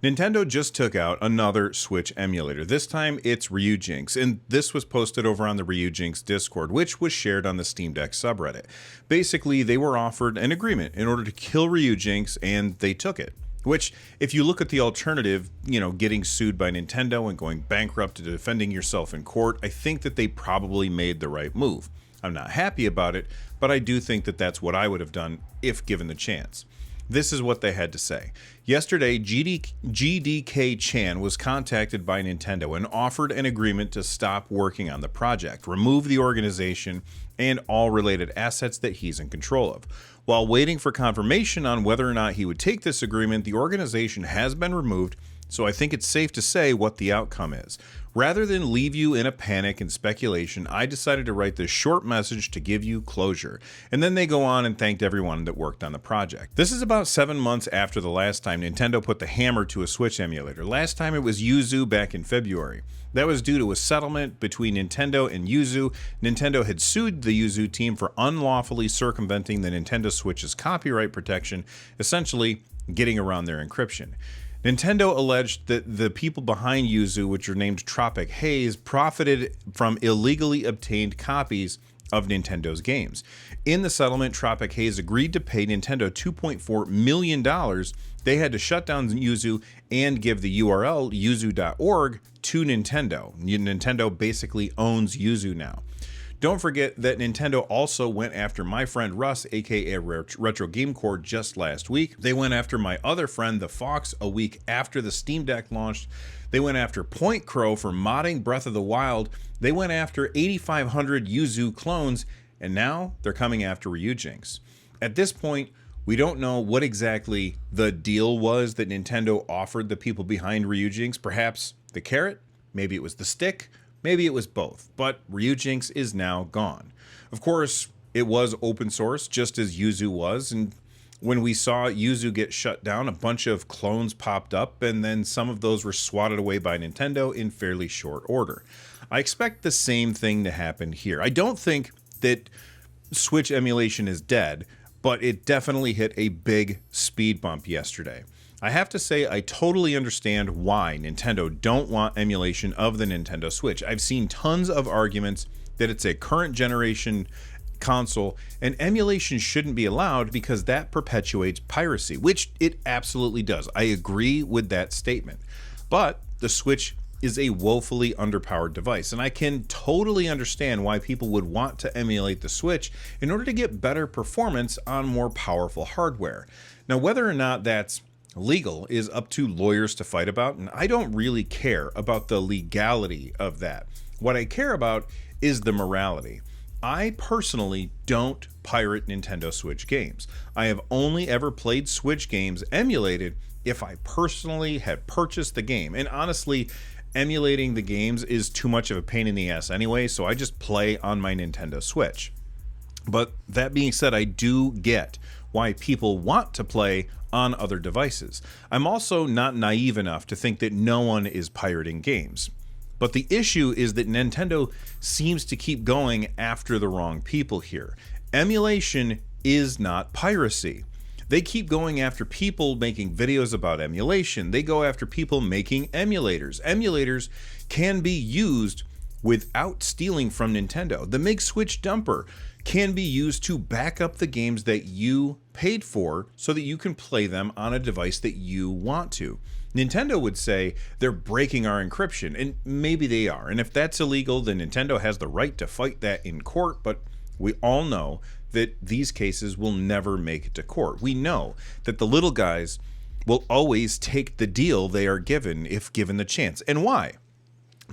Nintendo just took out another Switch emulator. This time it's Ryujinx, and this was posted over on the Ryujinx Discord, which was shared on the Steam Deck subreddit. Basically, they were offered an agreement in order to kill Ryujinx, and they took it. Which, if you look at the alternative, getting sued by Nintendo and going bankrupt and defending yourself in court, I think that they probably made the right move. I'm not happy about it, but I do think that that's what I would have done if given the chance. This is what they had to say. Yesterday, GDK Chan was contacted by Nintendo and offered an agreement to stop working on the project, remove the organization, and all related assets that he's in control of. While waiting for confirmation on whether or not he would take this agreement, the organization has been removed, so I think it's safe to say what the outcome is. Rather than leave you in a panic and speculation, I decided to write this short message to give you closure. And then they go on and thanked everyone that worked on the project. This is about 7 months after the last time Nintendo put the hammer to a Switch emulator. Last time it was Yuzu back in February. That was due to a settlement between Nintendo and Yuzu. Nintendo had sued the Yuzu team for unlawfully circumventing the Nintendo Switch's copyright protection, essentially getting around their encryption. Nintendo alleged that the people behind Yuzu, which are named Tropic Haze, profited from illegally obtained copies of Nintendo's games. In the settlement, Tropic Haze agreed to pay Nintendo $2.4 million. They had to shut down Yuzu and give the URL yuzu.org to Nintendo. Nintendo basically owns Yuzu now. Don't forget that Nintendo also went after my friend Russ, aka Retro Game Core, just last week. They went after my other friend, the Fox, a week after the Steam Deck launched. They went after Point Crow for modding Breath of the Wild. They went after 8,500 Yuzu clones, and now they're coming after Ryujinx. At this point, we don't know what exactly the deal was that Nintendo offered the people behind Ryujinx. Perhaps the carrot, maybe it was the stick, maybe it was both, but Ryujinx is now gone. Of course, it was open source, just as Yuzu was, and when we saw Yuzu get shut down, a bunch of clones popped up, and then some of those were swatted away by Nintendo in fairly short order. I expect the same thing to happen here. I don't think that Switch emulation is dead, but it definitely hit a big speed bump yesterday. I have to say, I totally understand why Nintendo don't want emulation of the Nintendo Switch. I've seen tons of arguments that it's a current generation console and emulation shouldn't be allowed because that perpetuates piracy, which it absolutely does. I agree with that statement. But the Switch is a woefully underpowered device, and I can totally understand why people would want to emulate the Switch in order to get better performance on more powerful hardware. Now, whether or not that's legal is up to lawyers to fight about, and I don't really care about the legality of that. What I care about is the morality. I personally don't pirate Nintendo Switch games. I have only ever played Switch games emulated if I personally had purchased the game, and honestly, emulating the games is too much of a pain in the ass anyway, so I just play on my Nintendo Switch. But that being said, I do get why people want to play on other devices. I'm also not naive enough to think that no one is pirating games. But the issue is that Nintendo seems to keep going after the wrong people here. Emulation is not piracy. They keep going after people making videos about emulation. They go after people making emulators. Emulators can be used without stealing from Nintendo. The Mig Switch dumper can be used to back up the games that you paid for so that you can play them on a device that you want to. Nintendo would say they're breaking our encryption, and maybe they are. And if that's illegal, then Nintendo has the right to fight that in court, but we all know that these cases will never make it to court. We know that the little guys will always take the deal they are given if given the chance. And why?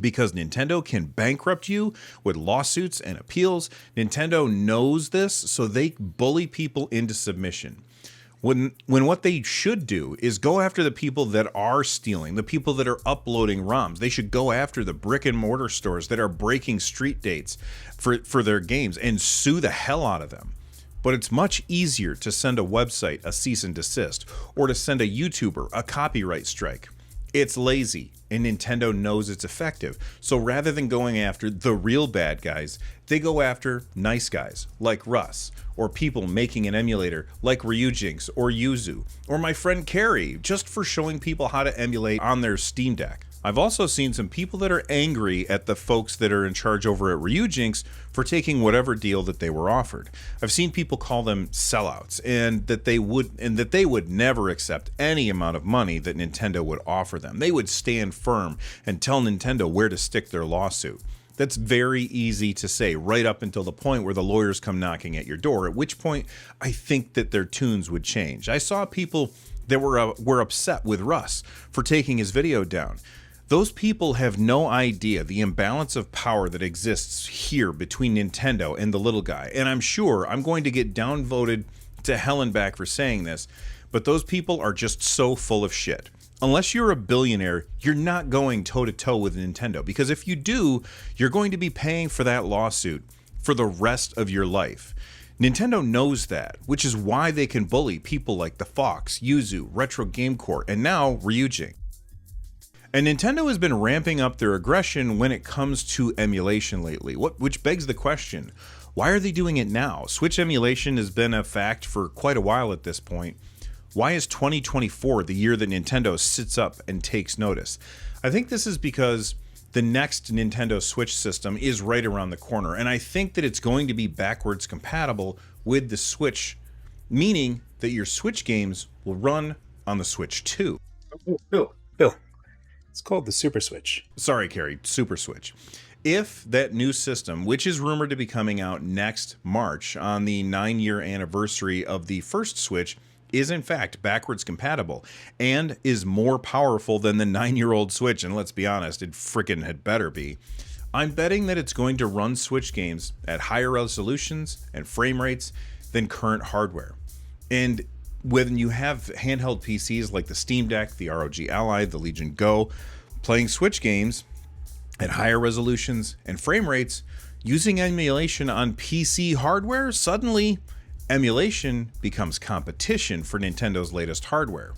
Because Nintendo can bankrupt you with lawsuits and appeals. Nintendo knows this, so they bully people into submission. When what they should do is go after the people that are stealing, the people that are uploading ROMs. They should go after the brick and mortar stores that are breaking street dates for their games and sue the hell out of them. But it's much easier to send a website a cease and desist or to send a YouTuber a copyright strike. It's lazy, and Nintendo knows it's effective. So rather than going after the real bad guys, they go after nice guys like Russ, or people making an emulator like Ryujinx or Yuzu, or my friend Carrie, just for showing people how to emulate on their Steam Deck. I've also seen some people that are angry at the folks that are in charge over at Ryujinx for taking whatever deal that they were offered. I've seen people call them sellouts, and that they would never accept any amount of money that Nintendo would offer them. They would stand firm and tell Nintendo where to stick their lawsuit. That's very easy to say right up until the point where the lawyers come knocking at your door, at which point I think that their tunes would change. I saw people that were upset with Russ for taking his video down. Those people have no idea the imbalance of power that exists here between Nintendo and the little guy. And I'm sure I'm going to get downvoted to hell and back for saying this, but those people are just so full of shit. Unless you're a billionaire, you're not going toe-to-toe with Nintendo, because if you do, you're going to be paying for that lawsuit for the rest of your life. Nintendo knows that, which is why they can bully people like the Fox, Yuzu, Retro Game Corps, and now Ryujinx. And Nintendo has been ramping up their aggression when it comes to emulation lately, which begs the question, why are they doing it now? Switch emulation has been a fact for quite a while at this point. Why is 2024 the year that Nintendo sits up and takes notice? I think this is because the next Nintendo Switch system is right around the corner, and I think that it's going to be backwards compatible with the Switch, meaning that your Switch games will run on the Switch too. Bill. It's called the Super Switch. Sorry, Carrie, Super Switch. If that new system, which is rumored to be coming out next March on the 9-year anniversary of the first Switch, is in fact backwards compatible and is more powerful than the 9-year-old Switch, and let's be honest, it frickin' had better be, I'm betting that it's going to run Switch games at higher resolutions and frame rates than current hardware. And when you have handheld PCs like the Steam Deck, the ROG Ally, the Legion Go, playing Switch games at higher resolutions and frame rates, using emulation on PC hardware, suddenly emulation becomes competition for Nintendo's latest hardware.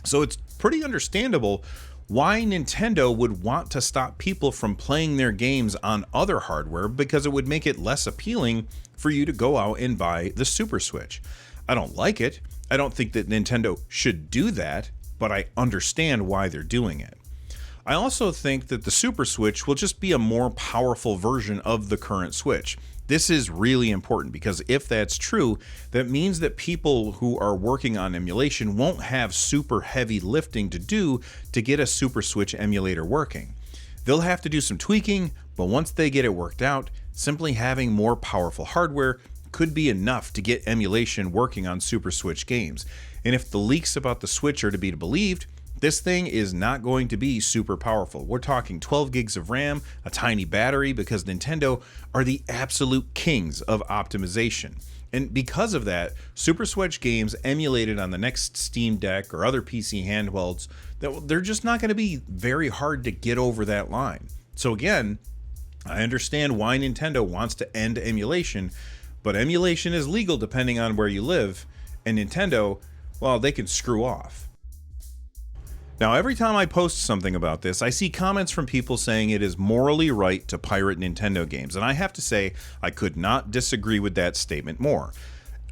So it's pretty understandable why Nintendo would want to stop people from playing their games on other hardware, because it would make it less appealing for you to go out and buy the Super Switch. I don't like it. I don't think that Nintendo should do that, but I understand why they're doing it. I also think that the Super Switch will just be a more powerful version of the current Switch. This is really important, because if that's true, that means that people who are working on emulation won't have super heavy lifting to do to get a Super Switch emulator working. They'll have to do some tweaking, but once they get it worked out, simply having more powerful hardware could be enough to get emulation working on Super Switch games. And if the leaks about the Switch are to be believed, this thing is not going to be super powerful. We're talking 12 gigs of RAM, a tiny battery, because Nintendo are the absolute kings of optimization. And because of that, Super Switch games emulated on the next Steam Deck or other PC handhelds, they're just not going to be very hard to get over that line. So again, I understand why Nintendo wants to end emulation, but emulation is legal depending on where you live, and Nintendo, well, they can screw off. Now, every time I post something about this, I see comments from people saying it is morally right to pirate Nintendo games, and I have to say, I could not disagree with that statement more.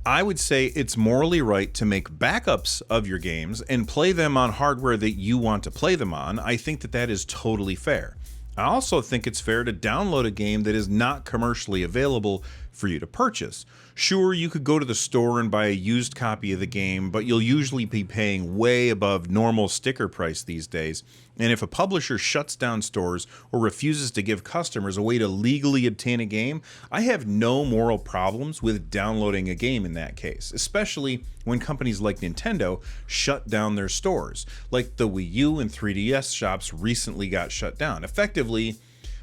I would say it's morally right to make backups of your games and play them on hardware that you want to play them on. I think that that is totally fair. I also think it's fair to download a game that is not commercially available for you to purchase. Sure, you could go to the store and buy a used copy of the game, but you'll usually be paying way above normal sticker price these days. And if a publisher shuts down stores or refuses to give customers a way to legally obtain a game, I have no moral problems with downloading a game in that case, especially when companies like Nintendo shut down their stores, like the Wii U and 3DS shops recently got shut down, effectively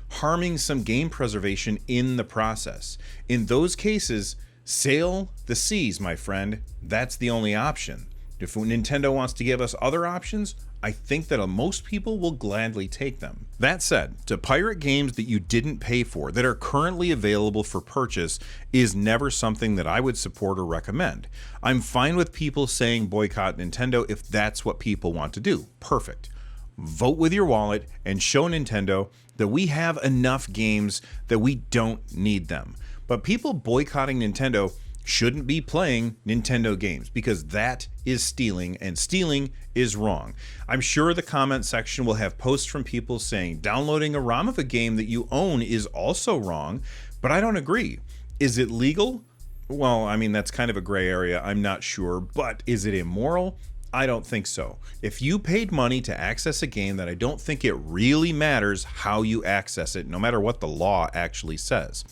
harming some game preservation in the process. In those cases, sail the seas, my friend. That's the only option. If Nintendo wants to give us other options, I think that most people will gladly take them. That said, to pirate games that you didn't pay for that are currently available for purchase is never something that I would support or recommend. I'm fine with people saying boycott Nintendo if that's what people want to do. Perfect. vote with your wallet, and show Nintendo that we have enough games that we don't need them. But people boycotting Nintendo shouldn't be playing Nintendo games because that is stealing, and stealing is wrong. I'm sure the comment section will have posts from people saying downloading a ROM of a game that you own is also wrong, but I don't agree. Is it legal? Well, I mean, that's kind of a gray area. I'm not sure, but is it immoral? I don't think so. If you paid money to access a game, that I don't think it really matters how you access it, no matter what the law actually says.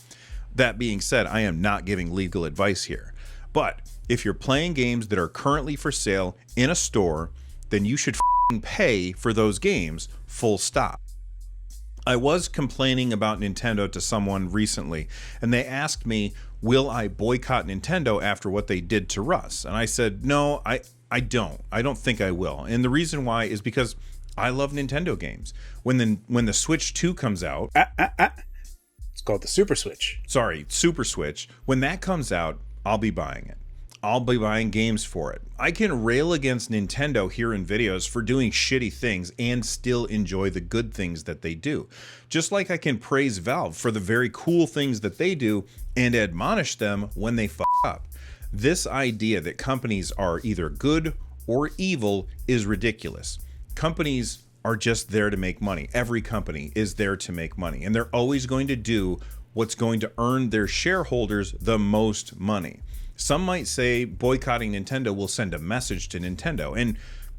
That being said, I am not giving legal advice here. But if you're playing games that are currently for sale in a store, then you should pay for those games, full stop. I was complaining about Nintendo to someone recently, and they asked me, will I boycott Nintendo after what they did to Russ? And I said, no, I don't. I don't think I will. And the reason why is because I love Nintendo games. When the Switch 2 comes out... It's called the Super Switch. Sorry, Super Switch. When that comes out, I'll be buying it. I'll be buying games for it. I can rail against Nintendo here in videos for doing shitty things and still enjoy the good things that they do. Just like I can praise Valve for the very cool things that they do and admonish them when they fuck up. This idea that companies are either good or evil is ridiculous. Companies are just there to make money. Every company is there to make money, and they're always going to do what's going to earn their shareholders the most money. Some might say boycotting Nintendo will send a message to Nintendo, and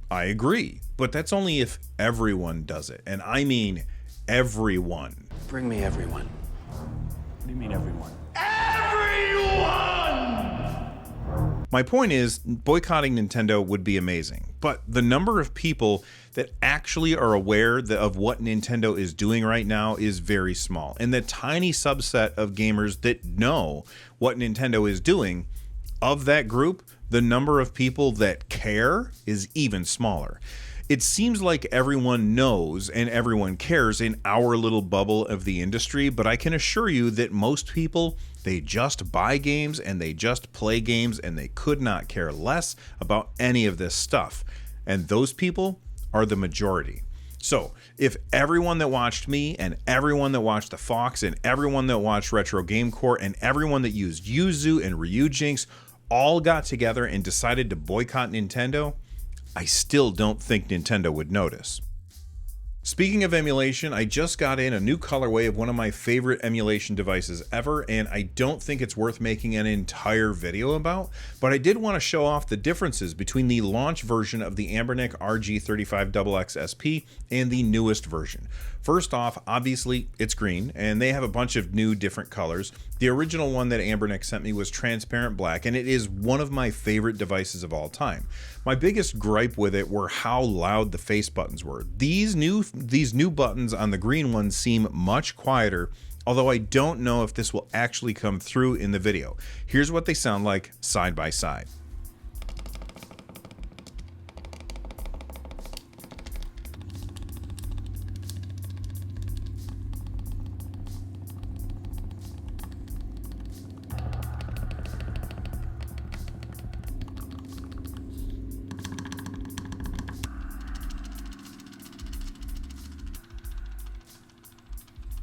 I agree, but that's only if everyone does it, and I mean everyone. Bring me everyone. What do you mean everyone? My point is, boycotting Nintendo would be amazing, but the number of people that actually are aware of what Nintendo is doing right now is very small, and the tiny subset of gamers that know what Nintendo is doing, of that group, the number of people that care is even smaller. It seems like everyone knows and everyone cares in our little bubble of the industry, but I can assure you that most people, they just buy games and they just play games and they could not care less about any of this stuff. And those people are the majority. So if everyone that watched me and everyone that watched The Fox and everyone that watched Retro Game Corps and everyone that used Yuzu and Ryujinx all got together and decided to boycott Nintendo, I still don't think Nintendo would notice. Speaking of emulation, I just got in a new colorway of one of my favorite emulation devices ever, and I don't think it's worth making an entire video about, but I did want to show off the differences between the launch version of the Anbernic RG35XX SP and the newest version. First off, obviously, it's green, and they have a bunch of new different colors. The original one that Anbernic sent me was transparent black, and it is one of my favorite devices of all time. My biggest gripe with it were how loud the face buttons were. These new buttons on the green one seem much quieter, although I don't know if this will actually come through in the video. Here's what they sound like side by side.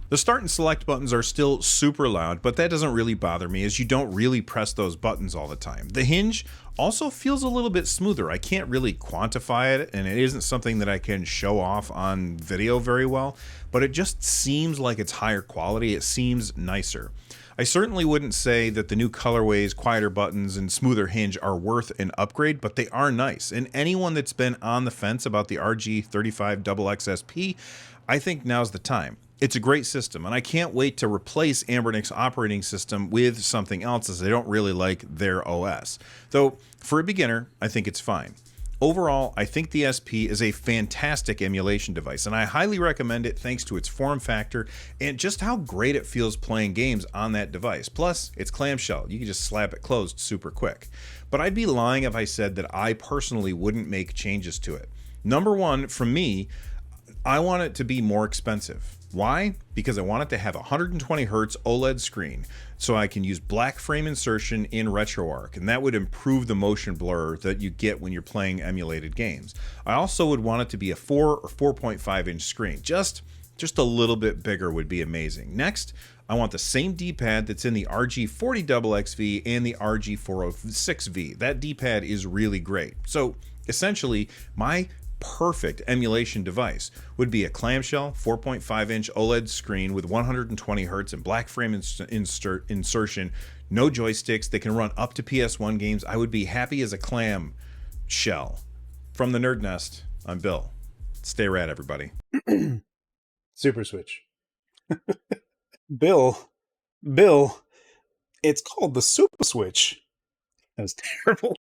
The start and select buttons are still super loud, but that doesn't really bother me as you don't really press those buttons all the time. The hinge also feels a little bit smoother. I can't really quantify it, and it isn't something that I can show off on video very well, but it just seems like it's higher quality. It seems nicer. I certainly wouldn't say that the new colorways, quieter buttons, and smoother hinge are worth an upgrade, but they are nice. And anyone that's been on the fence about the RG35XX SP, I think now's the time. It's a great system, and I can't wait to replace Anbernic's operating system with something else, as I don't really like their OS. Though, for a beginner, I think it's fine. Overall, I think the SP is a fantastic emulation device, and I highly recommend it thanks to its form factor and just how great it feels playing games on that device. Plus, it's clamshell. You can just slap it closed super quick. But I'd be lying if I said that I personally wouldn't make changes to it. Number one, for me, I want it to be more expensive. Why? Because I want it to have a 120 hertz OLED screen, so I can use black frame insertion in RetroArch, and that would improve the motion blur that you get when you're playing emulated games. I also would want it to be a 4 or 4.5 inch screen. Just a little bit bigger would be amazing. Next, I want the same D-pad that's in the RG40XX and the RG406V. That D-pad is really great. So essentially, my perfect emulation device would be a clamshell 4.5 inch OLED screen with 120 hertz and black frame insertion, no joysticks. They can run up to PS1 games. I would be happy as a clam shell. From the NerdNest, I'm Bill. Stay rad, everybody. Super Switch. Bill, it's called the Super Switch. That was terrible.